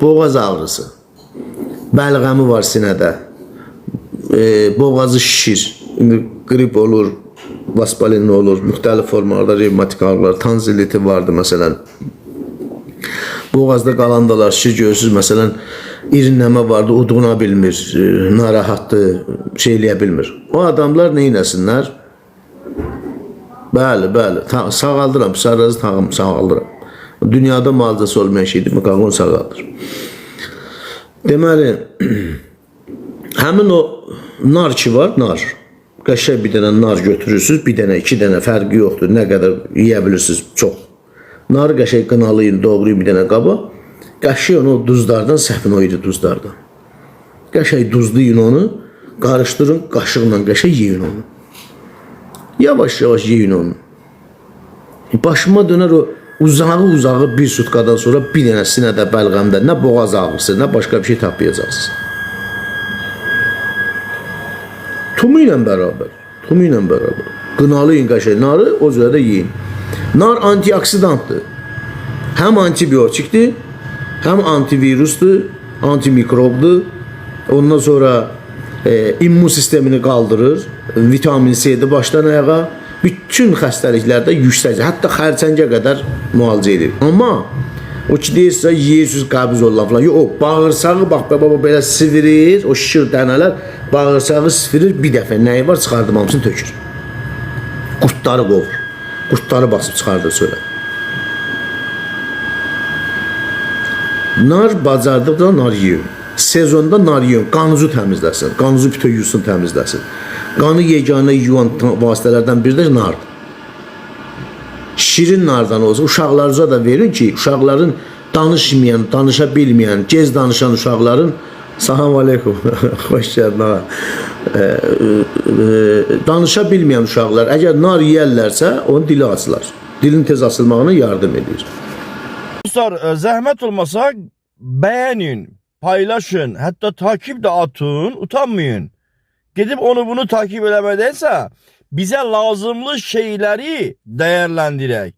boğaz ağrısı, bəlğəmi var sinədə, boğazı şişir, qrip olur, vaspalinli olur, müxtəlif formalarda revmatik ağrılar, tanziliti vardı məsələn. Boğazda qalandalar, şişir görürsünüz, məsələn, irinləmə vardı, udğuna bilmir, narahatdır, şey eləyə bilmir. O adamlar nə eləsinlər? Bəli, sağaldıram, sarrazı sağaldıram. Dünyada müalicəsi olmayan şeydir, mıqağın sağaldır. Deməli, həmin o nar ki var, nar. Qəşəng bir dənə nar götürürsünüz, bir dənə, iki dənə fərqi yoxdur, nə qədər yeyə bilirsiniz, çox. Narı qəşəng qınalayın, doğrayın bir dənə qaba. Qəşəng onu duzlardan, səhvin o idi duzlardan. Qəşəng duzlayın onu, qarışdırın, qaşıqla qəşəng yiyin onu. Yavaş-yavaş yiyin onu. Başıma dönər o uzağı bir sutkadan sonra bir dənə sinədə, bəlğəmdə nə boğaz ağrısı, nə başqa bir şey tapmayacaqsınız. Tumu ilə bərabər. Qınalayın qəşəng narı, o cürə də yiyin. Nar antioksidantdır. Həm antibiotikdir, həm antivirusdur, antimikrobdur. Ondan sonra immun sistemini qaldırır, vitamin C'dir başdan ayağa. Bütün xəstəliklərdə yüksək, hətta xərçəngə qədər müalicə edir. Amma o ki deyirsə, yeyirsiniz, qəbz olurlar falan. Yox, o bağırsağı, bax, belə sivirir, o şişir dənələr, bağırsağı sivirir, bir dəfə nəyi var, çıxardım, hamısını tökür. Qurtları qovur. Qurtları basıb çıxardır sonra. Nar bacardıqda nar yiyin. Sezonda nar yiyin, qanınızı təmizləsin, qanınızı bütün yusun təmizləsin. Qanı yeganə yuvan vasitələrdən biri də nardır. Şirin nardan olsa uşaqlarınıza da verin ki, uşaqların danışmayan, danışa bilməyən, gez danışan uşaqların Salam aleykum, xoş gəldin. Danışa bilməyən uşaqlar, əgər nar yeyərlərsə, onun dili açılar. Dilin tez açılmağına yardım edir. Dostlar, zəhmət olmasa bəyənin, paylaşın, hətta takip də atın, utanmayın. Gedib onu bunu takip eləmədənsə, bizə lazımlı şeyləri dəyərləndirək.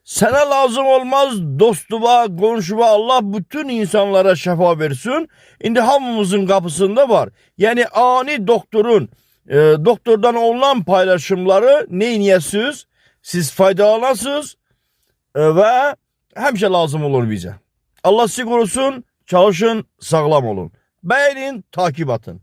Sənə lazım olmaz dostuma, qonşuma, Allah bütün insanlara şəfa versin. İndi hamımızın qapısında var. Yəni ani doktordan olunan paylaşımları neyniyəsiz? Siz faydalanasınız və həmişə lazım olur bizə. Allah sizi qorusun, çalışın, sağlam olun. Bəyənin, takip atın.